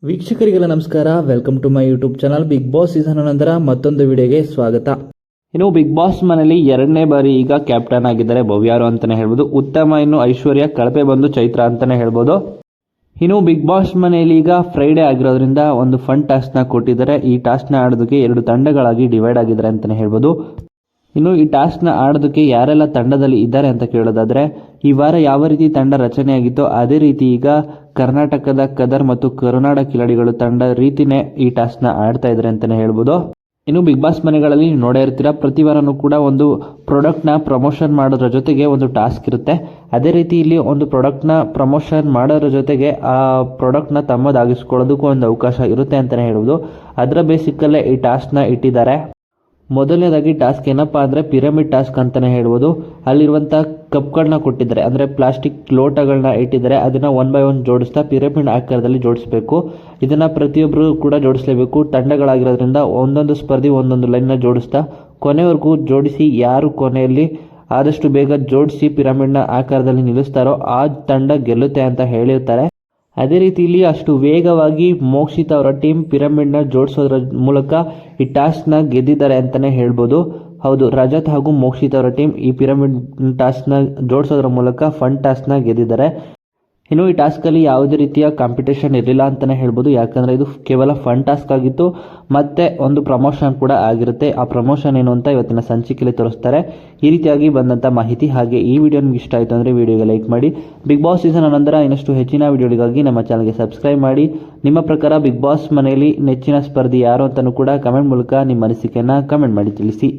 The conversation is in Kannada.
ವೀಕ್ಷಕರಿಗೆಲ್ಲ ನಮಸ್ಕಾರ. Welcome to my YouTube channel. Bigg Boss season ನಂತರ ಮತ್ತೊಂದು ವಿಡಿಯೋಗೆ ಸ್ವಾಗತ. ಇನ್ನು ಬಿಗ್ ಬಾಸ್ ಮನೆಯಲ್ಲಿ ಎರಡನೇ ಬಾರಿ ಈಗ ಕ್ಯಾಪ್ಟನ್ ಆಗಿದ್ದಾರೆ ಭವ್ಯಾರು ಅಂತಾನೆ ಹೇಳ್ಬೋದು. ಉತ್ತಮ, ಇನ್ನು ಐಶ್ವರ್ಯ, ಕಳಪೆ ಬಂದು ಚೈತ್ರ ಅಂತಾನೆ ಹೇಳ್ಬೋದು. ಇನ್ನು ಬಿಗ್ ಬಾಸ್ ಮನೆಯಲ್ಲಿ ಈಗ ಫ್ರೈಡೇ ಆಗಿರೋದ್ರಿಂದ ಒಂದು ಫನ್ ಟಾಸ್ಕ್ನ ಕೊಟ್ಟಿದ್ದಾರೆ. ಈ ಟಾಸ್ಕ್ನ ಆಡೋದಕ್ಕೆ 2 ತಂಡಗಳಾಗಿ ಡಿವೈಡ್ ಆಗಿದ್ದಾರೆ ಅಂತಾನೆ ಹೇಳ್ಬೋದು. ಇನ್ನು ಈ ಟಾಸ್ಕ್ನ ಆಡೋದಕ್ಕೆ ಯಾರೆಲ್ಲ ತಂಡದಲ್ಲಿ ಇದ್ದಾರೆ ಅಂತ ಕೇಳೋದಾದ್ರೆ, ಈ ವಾರ ಯಾವ ರೀತಿ ತಂಡ ರಚನೆಯಾಗಿತ್ತೋ ಅದೇ ರೀತಿ ಈಗ ಕರ್ನಾಟಕದ ಕದರ್ ಮತ್ತು ಕರುನಾಡ ಕಿಲಾಡಿಗಳು ತಂಡ ರೀತಿನೇ ಈ ಟಾಸ್ಕ್ನ ಆಡ್ತಾ ಇದ್ದಾರೆ ಅಂತಾನೆ ಹೇಳ್ಬೋದು. ಇನ್ನು ಬಿಗ್ ಬಾಸ್ ಮನೆಗಳಲ್ಲಿ ನೋಡೇ ಇರ್ತೀರಾ, ಪ್ರತಿ ವಾರನೂ ಕೂಡ ಒಂದು ಪ್ರಾಡಕ್ಟ್ನ ಪ್ರಮೋಷನ್ ಮಾಡೋದ್ರ ಜೊತೆಗೆ ಒಂದು ಟಾಸ್ಕ್ ಇರುತ್ತೆ. ಅದೇ ರೀತಿ ಇಲ್ಲಿ ಒಂದು ಪ್ರಾಡಕ್ಟ್ನ ಪ್ರಮೋಷನ್ ಮಾಡೋದ್ರ ಜೊತೆಗೆ ಆ ಪ್ರಾಡಕ್ಟ್ನ ತಮ್ಮದಾಗಿಸ್ಕೊಳ್ಳೋದಕ್ಕೂ ಒಂದು ಅವಕಾಶ ಇರುತ್ತೆ ಅಂತಲೇ ಹೇಳ್ಬೋದು. ಅದರ ಬೇಸಿಕಲ್ಲೇ ಈ ಟಾಸ್ಕ್ನ ಇಟ್ಟಿದ್ದಾರೆ. ಮೊದಲನೇದಾಗಿ ಟಾಸ್ಕ್ ಏನಪ್ಪ ಅಂದರೆ ಪಿರಮಿಡ್ ಟಾಸ್ಕ್ ಅಂತಲೇ ಹೇಳ್ಬೋದು. ಅಲ್ಲಿರುವಂಥ ಕಪ್ಗಳನ್ನ ಕೊಟ್ಟಿದ್ದಾರೆ, ಅಂದರೆ ಪ್ಲಾಸ್ಟಿಕ್ ಲೋಟಗಳನ್ನ ಇಟ್ಟಿದ್ದಾರೆ. ಅದನ್ನು 1 by 1 ಜೋಡಿಸ್ತಾ ಪಿರಮಿಡ್ ಆಕಾರದಲ್ಲಿ ಜೋಡಿಸಬೇಕು. ಇದನ್ನು ಪ್ರತಿಯೊಬ್ಬರು ಕೂಡ ಜೋಡಿಸಲೇಬೇಕು. ತಂಡಗಳಾಗಿರೋದ್ರಿಂದ ಒಂದೊಂದು ಸ್ಪರ್ಧಿ ಒಂದೊಂದು ಲೈನ್ನ ಜೋಡಿಸ್ತಾ ಕೊನೆವರೆಗೂ ಜೋಡಿಸಿ, ಯಾರು ಕೊನೆಯಲ್ಲಿ ಆದಷ್ಟು ಬೇಗ ಜೋಡಿಸಿ ಪಿರಮಿಡ್ನ ಆಕಾರದಲ್ಲಿ ನಿಲ್ಲಿಸ್ತಾರೋ ಆ ತಂಡ ಗೆಲ್ಲುತ್ತೆ ಅಂತ ಹೇಳಿರ್ತಾರೆ. ಅದೇ ರೀತಿ ಇಲ್ಲಿ ಅಷ್ಟು ವೇಗವಾಗಿ ಮೋಕ್ಷಿತ್ ಅವರ ಟೀಮ್ ಪಿರಮಿಡ್ನ ಜೋಡಿಸೋದ್ರ ಮೂಲಕ ಈ ಟಾಸ್ಕ್ನ ಗೆದ್ದಿದ್ದಾರೆ ಅಂತಲೇ ಹೇಳ್ಬೋದು. ಹೌದು, ರಜತ್ ಹಾಗೂ ಮೋಕ್ಷಿತ್ ಅವರ ಟೀಮ್ ಈ ಪಿರಮಿಡ್ ಟಾಸ್ಕ್ನ ಜೋಡಿಸೋದ್ರ ಮೂಲಕ ಫನ್ ಟಾಸ್ಕ್ನ ಗೆದ್ದಿದ್ದಾರೆ. ಇನ್ನು ಈ ಟಾಸ್ಕಲ್ಲಿ ಯಾವುದೇ ರೀತಿಯ ಕಾಂಪಿಟೇಷನ್ ಇರಲಿಲ್ಲ ಅಂತಲೇ ಹೇಳ್ಬೋದು. ಯಾಕಂದರೆ ಇದು ಕೇವಲ ಫನ್ ಟಾಸ್ಕ್ ಆಗಿತ್ತು, ಮತ್ತು ಒಂದು ಪ್ರಮೋಷನ್ ಕೂಡ ಆಗಿರುತ್ತೆ. ಆ ಪ್ರಮೋಷನ್ ಏನು ಅಂತ ಇವತ್ತಿನ ಸಂಚಿಕೆಯಲ್ಲಿ ತೋರಿಸ್ತಾರೆ. ಈ ರೀತಿಯಾಗಿ ಬಂದಂಥ ಮಾಹಿತಿ. ಹಾಗೆ ಈ ವಿಡಿಯೋ ನಿಮ್ಗೆ ಇಷ್ಟ ಆಯಿತು ಅಂದರೆ ವಿಡಿಯೋಗೆ ಲೈಕ್ ಮಾಡಿ. ಬಿಗ್ ಬಾಸ್ ಸೀಸನ್ ನಂತರ ಇನ್ನಷ್ಟು ಹೆಚ್ಚಿನ ವಿಡಿಯೋಗಳಿಗಾಗಿ ನಮ್ಮ ಚಾನಲ್ಗೆ ಸಬ್ಸ್ಕ್ರೈಬ್ ಮಾಡಿ. ನಿಮ್ಮ ಪ್ರಕಾರ ಬಿಗ್ ಬಾಸ್ ಮನೆಯಲ್ಲಿ ನೆಚ್ಚಿನ ಸ್ಪರ್ಧಿ ಯಾರು ಅಂತಲೂ ಕೂಡ ಕಮೆಂಟ್ ಮೂಲಕ ನಿಮ್ಮ ಅನಿಸಿಕೆಯನ್ನು ಕಮೆಂಟ್ ಮಾಡಿ ತಿಳಿಸಿ.